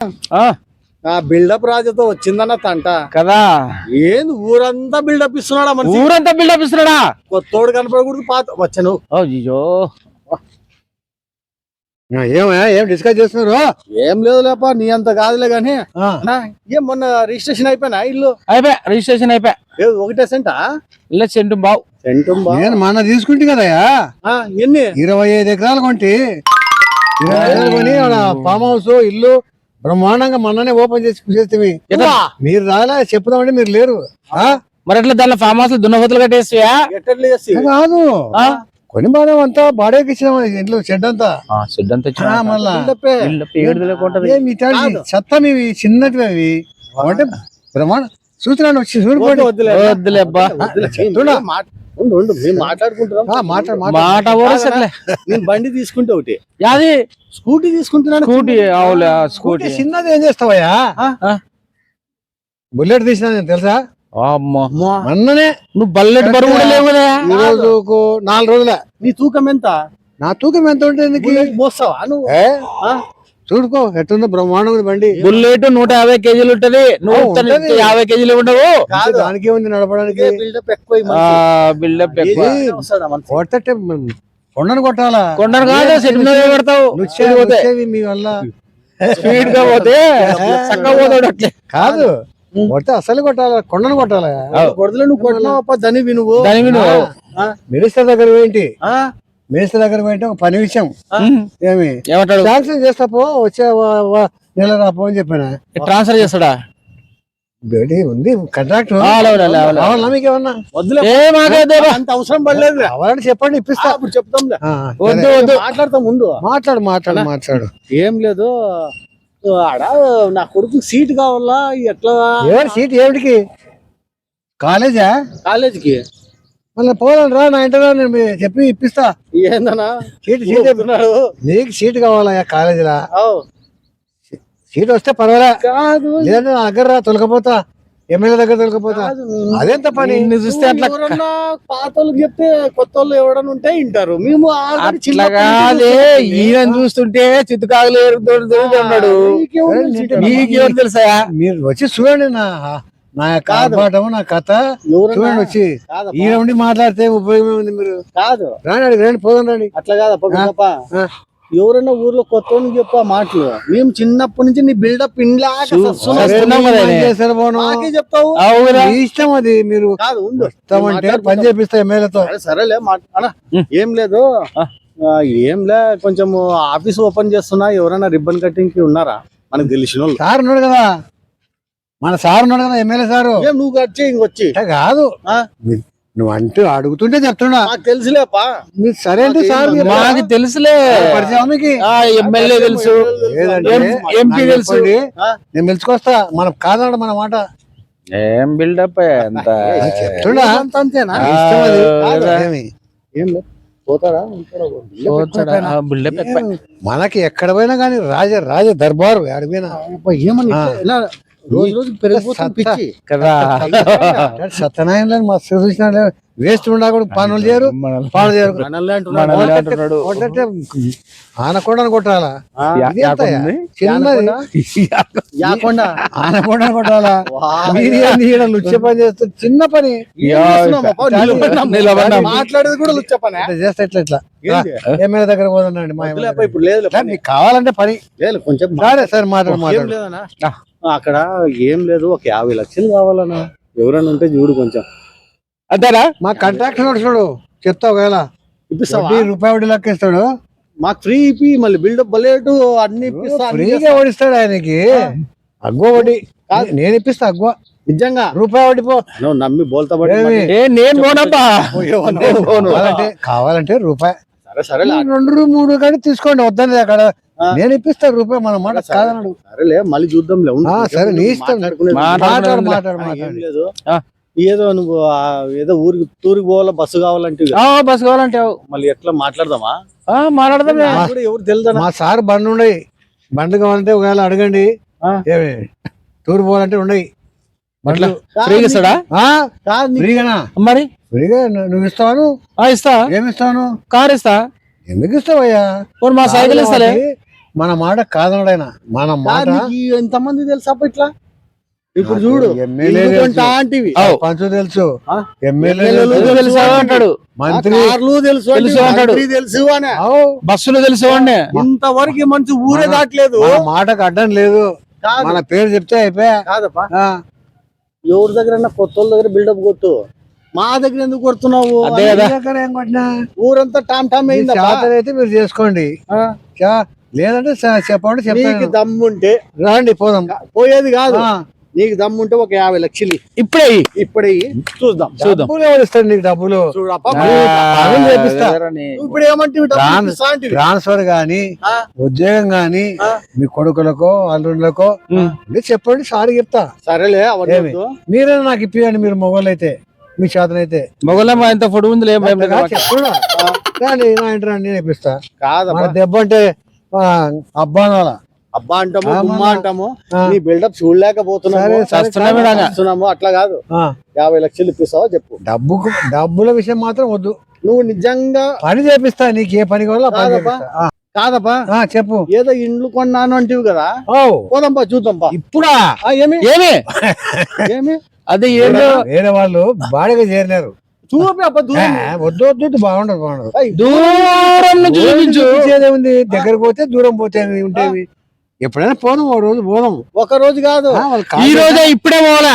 ఆ ఆ బిల్డప్ రాజుతో వచ్చిందన్న తంట కదా. ఏంది ఊరంతా బిల్డప్ ఇస్తున్నాడా మనిషి? ఊరంతా బిల్డప్ ఇస్తున్నాడా? కొత్తోడు కనపడకూడదు పాత వచ్చాను. అయ్యో ఏం డిస్కస్ చేస్తున్నారు? ఏం లేదు లేపా, నీ అంత కాదులే గాని. ఏం మొన్న రిజిస్ట్రేషన్ అయిపోయినా ఇల్లు? అయిపోయా, రిజిస్ట్రేషన్ అయిపోయా. ఒకటే సెంటా? ఇలా సెంటు బావు. నేను మొన్న తీసుకుంటే కదయా, ఎన్ని 25 ఎకరాలు కొంటి. 25 ఎకరాలు కొని ఫామ్ హౌస్ ఇల్లు బ్రహ్మాండంగా మొన్ననే ఓపెన్ చేస్తే మీరు రాలే చెప్పుదామంటే మీరు లేరు. మరి ఎట్లా దానిలో ఫామ్ హౌస్ దున్నపోతులు కట్టేస్తాయా? కాదు, కొని బాగా అంతా బాడీకి ఇచ్చిన ఇంట్లో షెడ్ అంతా. షెడ్ అంతా మళ్ళా చెత్త మీవి చిన్నటివి అవి అంటే బ్రహ్మాండ సూచన వచ్చి చూడిపోండి. వద్దులే అబ్బా, మాట నేను బండి తీసుకుంటే ఒకటి, యాది స్కూటీ తీసుకుంటున్నాను. స్కూటీ అవులే, స్కూటీ చిన్నది ఏం చేస్తావయ్యా? బుల్లెట్ తీసినా నేను తెలుసా? మొన్ననే. నువ్వు బల్లెట్ బరువు కూడా లేవు కదా. ఈ రోజుకు 4 రోజులే. నీ తూకం ఎంత? నా తూకం ఎంత ఉంటుంది? మోస్తావా నువ్వు? చూడుకో ఎట్టుందో బ్రహ్మాండం బండి. బుల్లెట్ 150 కేజీలు ఉంటది, 50 కేజీలు ఉండవు. దానికి ఉంది నడపడానికి. బిల్డప్ ఎక్కువ, బిల్డప్ ఎక్కువ. కొట్టంటే కొండను కొట్టాలా? కొండను కాదు, సెట్ మీద పెడతావు. మీ వల్ల స్పీడ్ గా పోతే చక్కగా పోతాడు. అట్లే కాదు, కొడితే అసలు కొట్టాలా, కొండను కొట్టాలా? కొడతలే నువ్వు కొట్టినావప్ప, దనివి నువ్వు. మినిస్టర్ దగ్గర ఏంటి? మినిస్టర్ దగ్గర పోయింటే ఒక పని విషయం ఏమి శాంక్షన్ చేస్తా పో, వచ్చే నెల రాపో అని చెప్పాను. ట్రాన్స్ఫర్ చేస్తాడా? ఉంది కాంట్రాక్ట్. మీకేమన్నా అంత అవసరం పడలేదు. కావాలని చెప్పండి, ఇప్పిస్తా. ఇప్పుడు చెప్తాం, మాట్లాడతాం ముందు. మాట్లాడు. ఏం లేదు, ఆడ నా కొడుకు సీట్ కావాలా? ఎట్లా సీట్? ఏమిటికి? కాలేజా? కాలేజీకి మళ్ళీ పోదాం రా, నా ఇంటర్ నేను చెప్పి ఇప్పిస్తా. ఏందన్నా సీట్ నీకు సీట్ కావాలా కాలేజీలా? సీట్ వస్తే పర్వాలే, లేదంటే నా దగ్గర తొలకపోతా, ఎమ్మెల్యే దగ్గర తొలకపోతా. అదేంత పని చూస్తే అట్లా పాత వాళ్ళకి చెప్తే కొత్త వాళ్ళు ఎవడన్నా ఉంటే వింటారు. మేము ఈయన చూస్తుంటే చిత్తుకాగలేరు ఉన్నాడు. నీకేం తెలుసా? మీరు వచ్చి చూడండి నా యొక్క ఆర్భాటము, నా కథ చూడండి. వచ్చి ఈయన ఉండి మాట్లాడితే ఉపయోగం ఉంది. మీరు కాదు రండి పోదాం రండి. అట్లా కాదప్ప, ఎవరైనా ఊర్లో కొత్త చెప్పా మాటలు. మేము చిన్నప్పటి నుంచి నీ బిల్డప్ చెప్తావు, ఇష్టం అది. మీరు అంటే పని చేపిస్తా ఎమ్మెల్యేతో. సరేలే ఏం లేదు, కొంచెం ఆఫీస్ ఓపెన్ చేస్తున్నా. ఎవరైనా రిబ్బన్ కటింగ్ కి ఉన్నారా మనకు తెలిసిన వాళ్ళు? సార్ ఉన్నాడు కదా, మన సార్ ఉన్నాడు కదా, ఎమ్మెల్యే సారు. నువ్వు వచ్చి ఇంకొచ్చి కాదు, నువ్వు అంటూ అడుగుతుంటే చెప్తున్నా. తెలుసులేపా. మీరు సరే అంటే సార్ మాకు తెలుసులే, ఎమ్మెల్యే తెలుసు, ఎంపీ తెలుసు. నేను పిలుచుకొస్తా, మనం కాదన్నాడు మన మాట. ఏం బిల్డప్ చెప్తున్నా. అంతేనా? మనకి ఎక్కడ పోయినా కానీ రాజ దర్బారు ఆడిపోయినా ఏమన్నా రోజు రోజు పెరిగిపోతుంది కదా. సత్యనారాయణ మస్తు చూసిన వేస్ట్ ఉండకూడదు. పనులు చేయరు. ఆనకొండను కొట్టాలా? ఆనకొండను కొట్టాలా? లుచ్చ పని చేస్తే చిన్న పని మాట్లాడేది కూడా లుచ్చ పని చేస్తా. ఇట్లా ఎమ్మెల్యే దగ్గర పోదండి. ఇప్పుడు లేదు, మీకు కావాలంటే పని లేదు కొంచెం. సరే సార్ మాట్లాడు. అక్కడ ఏం లేదు, ఒక 50 లక్షలు కావాలన్నా. ఎవరైనా ఉంటే చూడు కొంచెం. అంతేనా? మా కాంట్రాక్టర్ చూడు, చెప్తా. ఒకవేళ రూపాయి లెక్క ఇస్తాడు, మాకు ఫ్రీ ఇప్పి. మళ్ళీ బిల్డప్ బలేటు అన్ని ఫ్రీగా ఓడిస్తాడు. ఆయనకి అగ్వ వడ్డీ నేను ఇప్పిస్తా. అగ్వ నిజంగా రూపాయి వడ్డీ పో. నువ్వు నమ్మి బోల్తా కావాలంటే రూపాయి. సరే 2 3 కానీ తీసుకోండి, వద్దని అక్కడ నేను ఇప్పిస్తా రూపాయి. మన మాట కాదన్నాడు. సరేలే, మళ్ళీ చూద్దాంలే. సరే నీ ఇష్టం. లేదు, ఏదో నువ్వు ఏదో ఊరికి టూరికి పోవాలా, బస్సు కావాలంటే బస్సు కావాలంటే మళ్ళీ ఎట్లా మాట్లాడదామా? మాట్లాడదాం. ఎవరు తెలుసా? మా సార్ బండి ఉండయి. బండి కావాలంటే ఒకవేళ అడగండి. టూర్ పోవాలంటే ఉండయి. ఫ్రీగా ఇస్తాడా? ఫ్రీగానా? మరి ఫ్రీగా నువ్వు ఇస్తాను. ఇస్తా. ఏమి ఇస్తాను? కార్ ఇస్తా. ఎందుకు ఇస్తావయ్యా? మా సైకిల్ ఇస్తాలే. మన మాట కాదనడైనా మన మాట ఎంతమంది తెలుసా ఇట్లా ఇప్పుడు చూడు ఎమ్మెల్యే ఆంటీవి పంచు తెలుసు ఎమ్మెల్యేలు తెలుసు అంటాడు, మంత్రి తెలుసు అంటాడు, తెలుసు అని బస్సులు తెలుసు అండి. ఇంతవరకు మంచి ఊరే దాటలేదు. మన మాటకు అడ్డం లేదు, మన పేరు చెప్తే అయిపోయా. కాదప్పా, ఎవరి దగ్గర కొత్త వాళ్ళ దగ్గర బిల్డప్ కొట్టు, మా దగ్గర ఎందుకు కొడుతున్నావు? ఏం కొట్టినా ఊరంతా టామ్ టామ్ అయింది. అయితే మీరు చేసుకోండి, లేదంటే చెప్పండి. నీకు దమ్ముంటే రండి పోదాం. పోయేది కాదు, నీకు దమ్ముంటే ఒక 50 లక్షలు ఇప్పుడే చూద్దాం. డబ్బులు ఎవరు ఇస్తాడు నీకు? డబ్బులు ఇప్పుడు ఏమంటే ట్రాన్స్ఫర్ గాని ఉద్యోగం గాని మీ కొడుకులకో అల్లుళ్ళకో చెప్పండి, సారీ చెప్తా. సరేలే, మీరైనా నాకు ఇప్పియండి. మీరు మొగోళ్ళు అయితే, మీ చేతనైతే. మొగల ఎంత ఫోటో ఉంది నేను ఇప్పిస్తా. కాదు దెబ్బ అంటే అబ్బానాల అబ్బా అంటాము, గుమ్మ అంటాము. నీ బిల్డప్ చూడలేకపోతున్నాము. అట్లా కాదు, 50 లక్షలు ఇప్పిస్తావా చెప్పు. డబ్బుల విషయం మాత్రం వద్దు. నువ్వు నిజంగా పని చేపిస్తా, నీకు ఏ పని కాదప్పా చెప్పు. ఏదో ఇండ్లు కొన్నాను అంటివి కదా, పోదాంపా చూద్దాంపా. ఇప్పుడా? ఏమి అది వేరే వాళ్ళు బాడిగా చేరినారు. చూపి అబ్బా, వద్దు వద్దు, బాగుండదు. దూరం నుంచి చూపించేదేముంది, దగ్గరకు పోతే దూరం పోతే ఉంటేవి. ఎప్పుడైనా పోదాం, ఓ రోజు పోదాం. ఒక రోజు కాదు, ఈ రోజే ఇప్పుడే పోవాలా?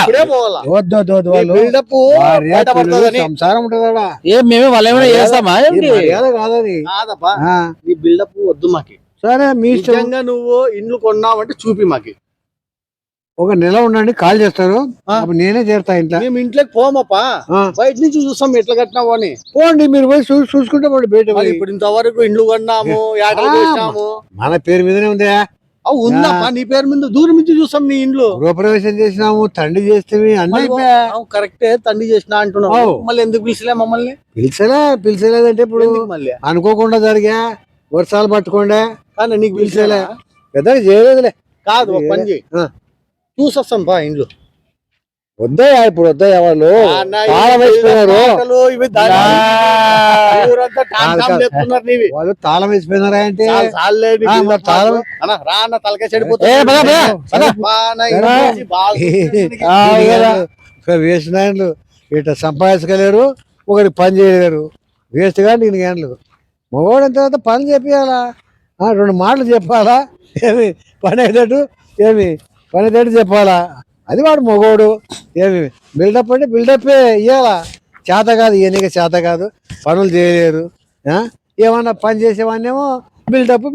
వద్దు వద్దు, వాళ్ళు సంసారం ఉంటుందా? మేము వాళ్ళు ఏమైనా చేస్తామా? కాదది కాదప్పా, నీ బిల్డప్ వద్దు మాకి. సరే, మీ ఇష్టంగా నువ్వు ఇండ్లు కొన్నావంటే చూపి మాకి. ఒక నెల ఉండండి, కాల్ చేస్తారు, నేనే చేరుతా ఇంట్లో. మేము ఇంట్లోకి పోమప్పా, బయట నుంచి చూస్తాం ఎట్లా కట్టినావు అని. పోండి, మీరు పోయి చూసుకుంటే బయట. ఇప్పుడు ఇంతవరకు ఇండ్లు కొన్నాము, మన పేరు మీదనే ఉందా? ఉందమ్మా, నీ పేరు మీద దూరం నుంచి చూస్తాం. నీ ఇండ్లు గృహప్రవేశం చేసినాము, తండ్రి చేస్తే అన్నీ కరెక్టే, తండ్రి చేసినా అంటున్నావు. మళ్ళీ ఎందుకు పిలిచలే మమ్మల్ని? పిలిచలేదంటే ఇప్పుడు మళ్ళీ అనుకోకుండా జరిగా, వర్షాలు పట్టుకోండి. కానీ నీకు పిలిచేలే, పెద్దగా చేయలేదులే. కాదు, ఒక పని చేయి, చూసొస్తాం బా ఇండ్లు. వద్దయా ఇప్పుడు, వద్దయా వాళ్ళు తాళం వేసిపోయినారు. వాళ్ళు తాళం వేసిపోయినారా అంటే తలకాయ చెడిపోతుంది. వేసిన ఇట్లా సంపాదించగలేరు, ఒకటి పని చేయలేరు. వేస్ట్ గా నేను గంటలు మగవాడిన తర్వాత పని చెప్పాలా, 2 మాటలు చెప్పాలా, ఏమి పని అయ్యేటట్టు చెప్పాలా. అది వాడు మగోడు. ఏమి బిల్డప్ అంటే బిల్డప్పే ఇవ్వాలా. చేత కాదు, ఈయనకి చేత కాదు, పనులు చేయలేరు. ఏమన్నా పని చేసేవాడినేమో బిల్డప్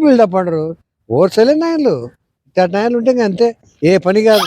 అంటారు. ఓర్చలే నాయనలు, 9 ఉంటే అంతే, ఏ పని కాదు.